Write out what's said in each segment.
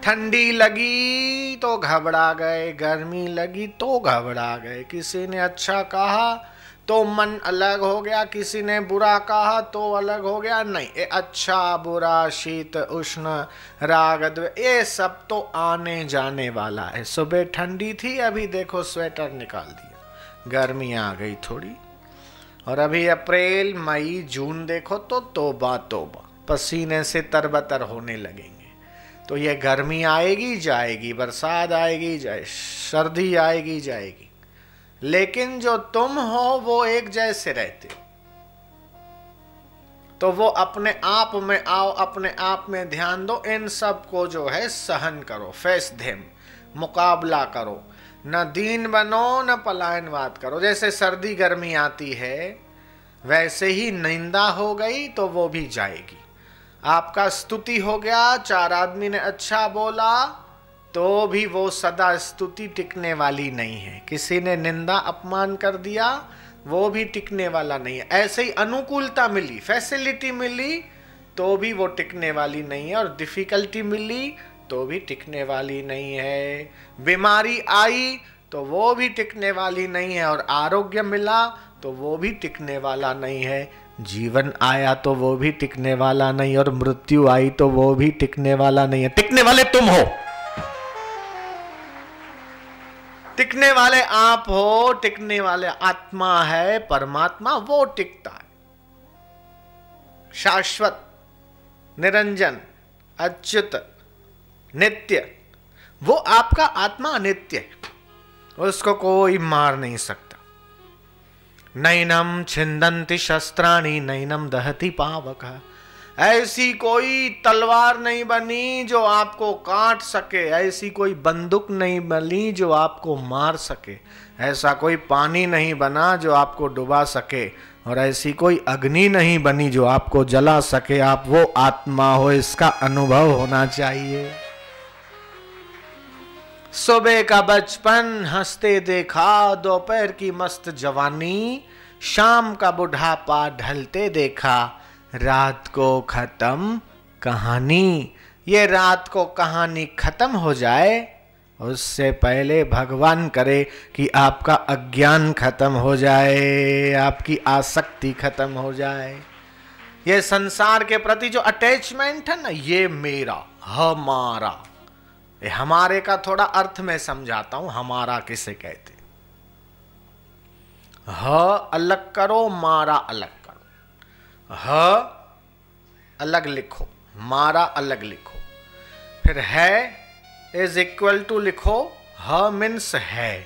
ठंडी लगी तो घबरा गए, गर्मी लगी तो घबरा गए, किसी ने अच्छा कहा तो मन अलग हो गया, किसी ने बुरा कहा तो अलग हो गया। नहीं, ये अच्छा बुरा, शीत उष्ण, राग द्वेष, ये सब तो आने जाने वाला है। सुबह ठंडी थी, अभी देखो स्वेटर निकाल दिया, गर्मी आ गई थोड़ी। और अभी अप्रैल मई जून देखो तो तौबा तौबा, पसीने से तरबतर होने लगेंगे। तो ये गर्मी आएगी जाएगी, बरसात आएगी जाए, सर्दी आएगी जाएगी, लेकिन जो तुम हो वो एक जैसे रहते हो। तो वो अपने आप में आओ, अपने आप में ध्यान दो, इन सब को जो है सहन करो, फेस देम, मुकाबला करो, न दीन बनो न पलायनवाद करो। जैसे सर्दी गर्मी आती है वैसे ही निंदा हो गई तो वो भी जाएगी। आपका स्तुति हो गया, चार आदमी ने अच्छा बोला, तो भी वो सदा स्तुति टिकने वाली नहीं है। किसी ने निंदा अपमान कर दिया, वो भी टिकने वाला नहीं है। ऐसे ही अनुकूलता मिली, फैसिलिटी मिली, तो भी वो टिकने वाली नहीं है। और डिफिकल्टी मिली तो भी टिकने वाली नहीं है। बीमारी आई तो वो भी टिकने वाली नहीं है। और आरोग्य मिला तो वो भी टिकने वाला नहीं है। जीवन आया तो वो भी टिकने वाला नहीं, और मृत्यु आई तो वो भी टिकने वाला नहीं है। टिकने वाले तुम हो, टिकने वाले आप हो, टिकने वाले आत्मा है, परमात्मा, वो टिकता है। शाश्वत, निरंजन, अच्युत, नित्य, वो आपका आत्मा नित्य है, उसको कोई मार नहीं सकता। नैनम छिंदन्ति शस्त्राणि नैनम दहति पावक। ऐसी कोई तलवार नहीं बनी जो आपको काट सके, ऐसी कोई बंदूक नहीं बनी जो आपको मार सके, ऐसा कोई पानी नहीं बना जो आपको डुबा सके, और ऐसी कोई अग्नि नहीं बनी जो आपको जला सके। आप वो आत्मा हो, इसका अनुभव होना चाहिए। सुबह का बचपन हंसते देखा, दोपहर की मस्त जवानी, शाम का बुढ़ापा ढलते देखा, रात को खत्म कहानी। ये रात को कहानी खत्म हो जाए उससे पहले भगवान करे कि आपका अज्ञान खत्म हो जाए, आपकी आसक्ति खत्म हो जाए। ये संसार के प्रति जो अटैचमेंट है ना, ये मेरा, हमारा, ये हमारे का थोड़ा अर्थ में समझाता हूं। हमारा किसे कहते? ह अलग करो, मारा अलग करो। ह अलग लिखो, मारा अलग लिखो, फिर है इज इक्वल टू लिखो। ह मीन्स है,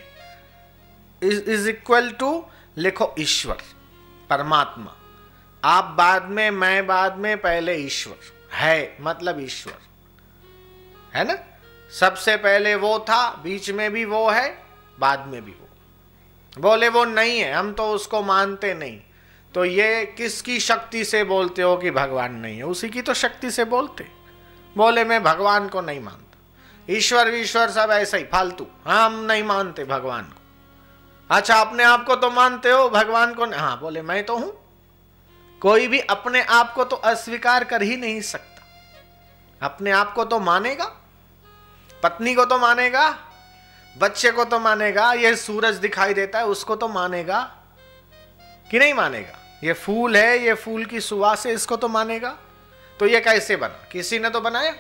इज इक्वल टू लिखो ईश्वर, परमात्मा। आप बाद में, मैं बाद में, पहले ईश्वर है, मतलब ईश्वर है ना। सबसे पहले वो था, बीच में भी वो है, बाद में भी वो। बोले वो नहीं है, हम तो उसको मानते नहीं। तो ये किसकी शक्ति से बोलते हो कि भगवान नहीं है? उसी की तो शक्ति से बोलते। बोले मैं भगवान को नहीं मानता, ईश्वर ईश्वर सब ऐसा ही फालतू, हम नहीं मानते भगवान को। अच्छा, अपने आप को तो मानते हो, भगवान को नहीं? हाँ, बोले मैं तो हूं। कोई भी अपने आप को तो अस्वीकार कर ही नहीं सकता। अपने आप को तो मानेगा, पत्नी को तो मानेगा, बच्चे को तो मानेगा, ये सूरज दिखाई देता है उसको तो मानेगा कि नहीं मानेगा? ये फूल है, ये फूल की सुवास है, इसको तो मानेगा। तो ये कैसे बना? किसी ने तो बनाया।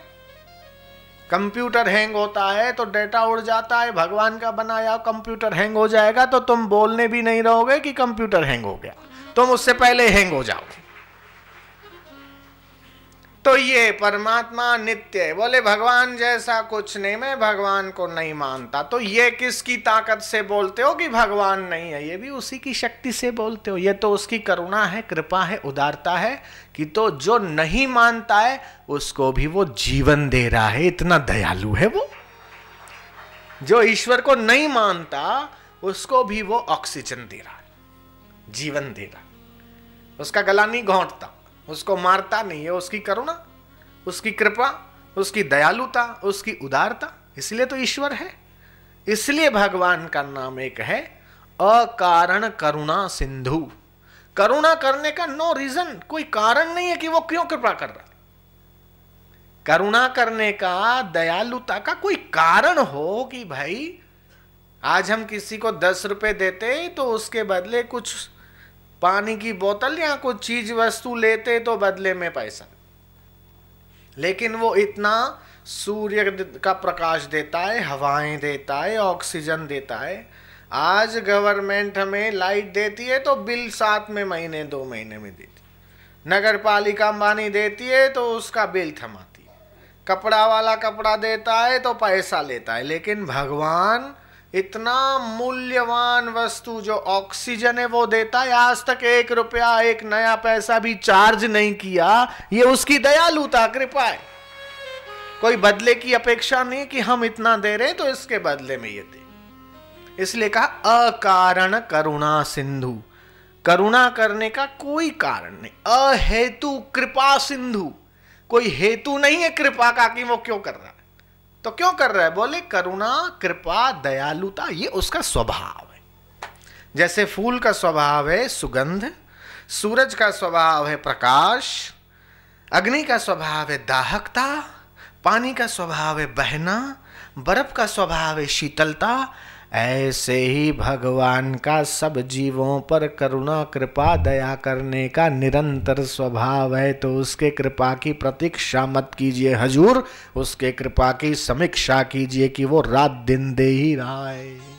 कंप्यूटर हैंग होता है तो डेटा उड़ जाता है, भगवान का बनाया कंप्यूटर हैंग हो जाएगा तो तुम बोलने भी नहीं रहोगे कि कंप्यूटर हैंग हो गया, तुम उससे पहले हैंग हो जाओगे। तो ये परमात्मा नित्य है। बोले भगवान जैसा कुछ नहीं, मैं भगवान को नहीं मानता। तो ये किसकी ताकत से बोलते हो कि भगवान नहीं है? ये भी उसी की शक्ति से बोलते हो। ये तो उसकी करुणा है, कृपा है, उदारता है कि तो जो नहीं मानता है उसको भी वो जीवन दे रहा है। इतना दयालु है वो। जो ईश्वर को नहीं मानता उसको भी वो ऑक्सीजन दे रहा है, जीवन दे रहा है। उसका गला नहीं घोंटता, उसको मारता नहीं है। उसकी करुणा, उसकी कृपा, उसकी दयालुता, उसकी उदारता, इसलिए तो ईश्वर है। इसलिए भगवान का नाम एक है अकारण करुणा सिंधु। करुणा करने का नो रीजन, कोई कारण नहीं है कि वो क्यों कृपा कर रहा है। करुणा करने का, दयालुता का कोई कारण हो कि भाई आज हम किसी को 10 रुपए देते तो उसके बदले कुछ पानी की बोतल या कुछ चीज वस्तु लेते तो बदले में पैसा, लेकिन वो इतना सूर्य का प्रकाश देता है, हवाएं देता है, ऑक्सीजन देता है। आज गवर्नमेंट हमें लाइट देती है तो बिल 7 महीने 2 महीने में देती, नगर पालिका पानी देती है तो उसका बिल थमाती है, कपड़ा वाला कपड़ा देता है तो पैसा लेता है। लेकिन भगवान इतना मूल्यवान वस्तु जो ऑक्सीजन है वो देता है, आज तक 1 रुपया 1 नया पैसा भी चार्ज नहीं किया। ये उसकी दयालुता, कृपा है। कोई बदले की अपेक्षा नहीं कि हम इतना दे रहे हैं तो इसके बदले में ये दे। इसलिए कहा अकारण करुणा सिंधु, करुणा करने का कोई कारण नहीं। अहेतु कृपा सिंधु, कोई हेतु नहीं है कृपा का कि वो क्यों कर रहा है। तो क्यों कर रहा है? बोले करुणा, कृपा, दयालुता ये उसका स्वभाव है। जैसे फूल का स्वभाव है सुगंध, सूरज का स्वभाव है प्रकाश, अग्नि का स्वभाव है दाहकता, पानी का स्वभाव है बहना, बर्फ का स्वभाव है शीतलता, ऐसे ही भगवान का सब जीवों पर करुणा, कृपा, दया करने का निरंतर स्वभाव है। तो उसके कृपा की प्रतीक्षा मत कीजिए हजूर, उसके कृपा की समीक्षा कीजिए कि वो रात दिन दे ही रहा है।